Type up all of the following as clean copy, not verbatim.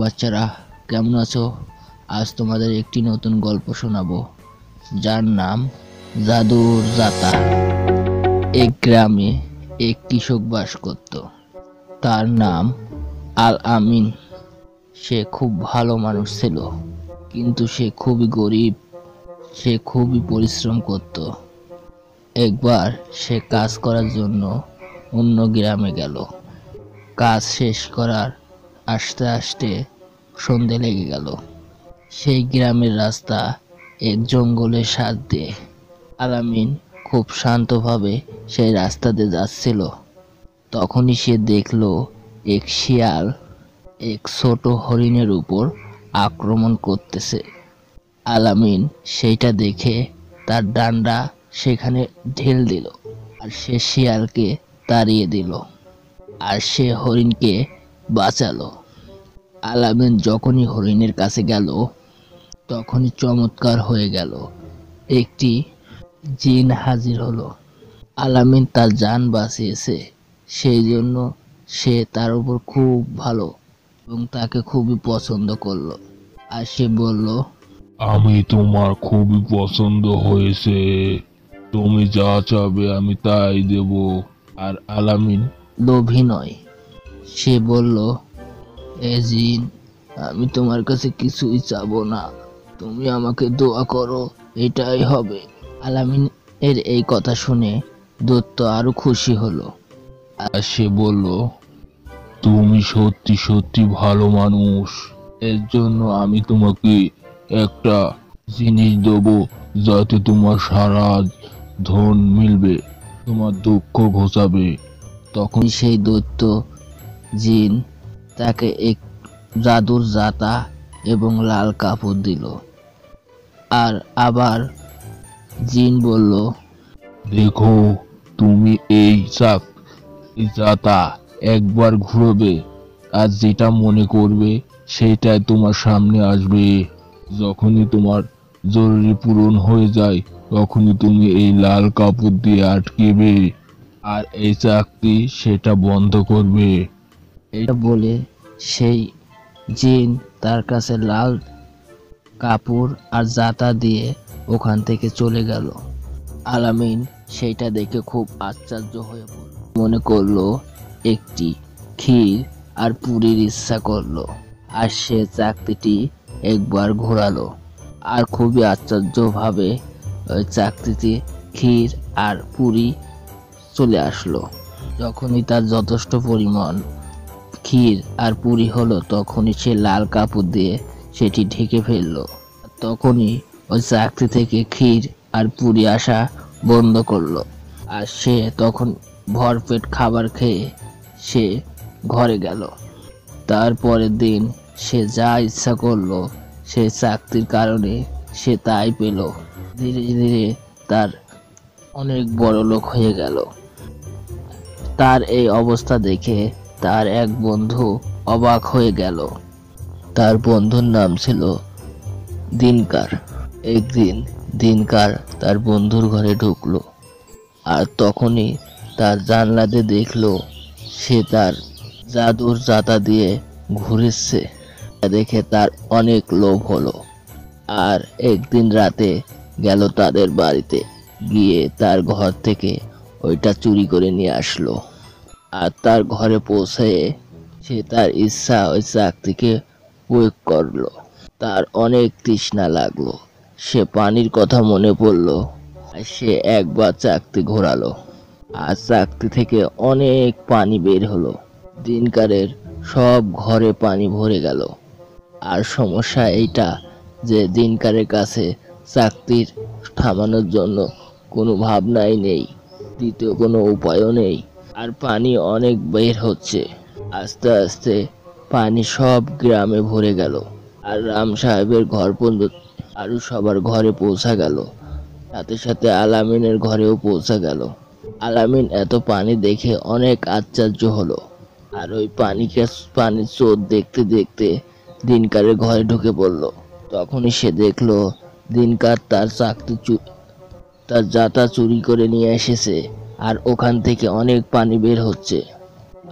বাচ্চারা, কেমন আছো? আজ তোমাদের একটি নতুন গল্প শোনাবো, যার নাম জাদুর জাতা। এক গ্রামে এক কৃষক বাস করত। তার নাম আল আমিন। সে খুব ভালো মানুষ ছিল, কিন্তু সে খুবই গরিব। সে খুবই পরিশ্রম করত। একবার সে কাজ করার জন্য অন্য গ্রামে গেল। কাজ শেষ করার আসতে আসতে সন্ধে লেগে গেল। সেই গ্রামের রাস্তা এক জঙ্গলের সাথ দিয়ে। আলামিন খুব শান্তভাবে সেই রাস্তা দিয়ে যাচ্ছিল। তখনই সে দেখল এক শিয়াল এক ছোট হরিণের উপর আক্রমণ করতেছে। আলামিন সেইটা দেখে তার ডান্ডা সেখানে ঢেল দিল, আর সে শিয়ালকে তাড়িয়ে দিল, আর সে হরিণকে বাঁচালো। আলামিন যখনই হরিণের কাছে গেল, তখনই চমৎকার হয়ে গেল, একটি জিন হাজির হলো। আলামিন তার জান বাঁচিয়েছে, সেই জন্য সে তার উপর খুব ভালো এবং তাকে খুবই পছন্দ করলো। আর সে বলল, আমি তোমার খুবই পছন্দ হয়েছে, তুমি যা চাবে আমি তাই দেব। আর আলামিন লোভী নয়। সে বলল, এ জিন, আমি তোমার কাছে কিছুই চাবো না, তুমি আমাকে দোয়া করো, এটাই হবে। আলামিন এর এই কথা শুনে দৈত্য আরো খুশি হলো। আর সে বলল, তুমি সত্যি সত্যি ভালো মানুষ, এর জন্য আমি তোমাকে একটা জিনিস দেবো, যাতে তোমার সারা ধন মিলবে, তোমার দুঃখ ঘোচাবে। তখন সেই দৈত্য জিন তাকে এক জাদুর জাতা এবং লাল কাপড় দিল। আর আবার জিন বলল, দেখো, তুমি এই জাতা একবার ঘুরবে, আর যেটা মনে করবে সেটাই তোমার সামনে আসবে। যখনই তোমার জরুরি পূরণ হয়ে যায়, তখনই তুমি এই লাল কাপড় দিয়ে আটকেবে, আর এই চাকতি সেটা বন্ধ করবে। এটা বলে সেই জিন তার কাছে লাল কাপড় আর জাতা দিয়ে ওখান থেকে চলে গেল। আলামিন সেইটা দেখে খুব আশ্চর্য হয়ে পড়ল, মনে করলো একটি ক্ষীর আর পুরীর ইচ্ছা করলো, আর সে চাকতিটি একবার ঘোরালো, আর খুবই আশ্চর্যভাবে ওই চাকতিতে ক্ষীর আর পুরি চলে আসলো। যখনই তার যথেষ্ট পরিমাণ ক্ষীর আর পুরি হলো, তখনই সে লাল কাপড় দিয়ে সেটি ঢেকে ফেললো। তখনই ওই চাকতি থেকে ক্ষীর আর পুরি আসা বন্ধ করলো, আর সে তখন ভরপেট খাবার খেয়ে সে ঘরে গেল। তারপরের দিন সে যা ইচ্ছা করলো, সে চাকতির কারণে সে তাই পেল। ধীরে ধীরে তার অনেক বড় লোক হয়ে গেল। তার এই অবস্থা দেখে তার এক বন্ধু অবাক হয়ে গেল। তার বন্ধুর নাম ছিল দিনকার। একদিন দিনকার তার বন্ধুর ঘরে ঢুকলো, আর তখনই তার জানলাতে দেখলো সে তার জাদুর জাতা দিয়ে ঘুরেছে। দেখে তার অনেক লোভ হলো, আর একদিন রাতে গেল তাদের বাড়িতে, গিয়ে তার ঘর থেকে ওইটা চুরি করে নিয়ে আসলো। আর তার ঘরে পৌঁছে সে তার ইচ্ছা ওই চাকতিকে প্রয়োগ করলো। তার অনেক তৃষ্ণা লাগলো, সে পানির কথা মনে পড়লো, আর সে একবার চাকতি ঘোরালো, আর চাকতি থেকে অনেক পানি বের হলো। দিনকারের সব ঘরে পানি ভরে গেল। আর সমস্যা এইটা যে দিনকারের কাছে চাকতির থামানোর জন্য কোনো ভাবনাই নেই, দ্বিতীয় কোনো উপায়ও নেই, আর পানি অনেক বের হচ্ছে। আস্তে আস্তে পানি সব গ্রামে ভরে গেল, আর রাম সাহেবের ঘর পর্যন্ত আরো সবার ঘরে পৌঁছা গেল। সাথে সাথে আলামিনের ঘরেও পৌঁছা গেল। আলামিন এত পানি দেখে অনেক আশ্চর্য হলো, আর ওই পানির স্রোত দেখতে দেখতে দিনকারের ঘরে ঢুকে পড়ল। তখনই সে দেখলো দিনকার তার জাতা চুরি করে নিয়ে এসেছে, আর ওখান থেকে অনেক পানি বের হচ্ছে।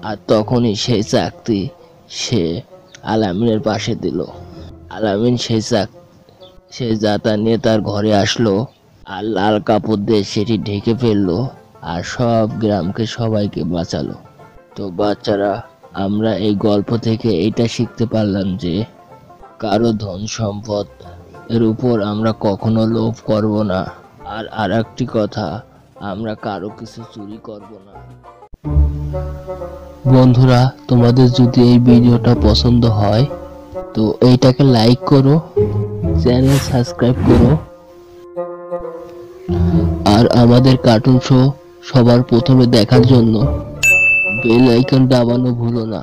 আর তখনই সেই চাকতি সে আলামিনের পাশে দিল। আলামিন সেই জাতা নিয়ে তার ঘরে আসলো আর লাল কাপড় দিয়ে সেটি ঢেকে ফেললো আর সব গ্রামকে সবাইকে বাঁচালো। তো বাচ্চারা, আমরা এই গল্প থেকে এটা শিখতে পারলাম যে কারো ধন সম্পদ এর উপর আমরা কখনো লোভ করব না। আর একটি কথা, আমরা কারো কিছু চুরি করব না। বন্ধুরা, তোমাদের যদি এই ভিডিওটা পছন্দ হয় তো এইটাকে লাইক করো, চ্যানেল সাবস্ক্রাইব করো, আর আমাদের কার্টুন শো সবার প্রথমে দেখার জন্য বেল আইকন দাবানো ভুলো না।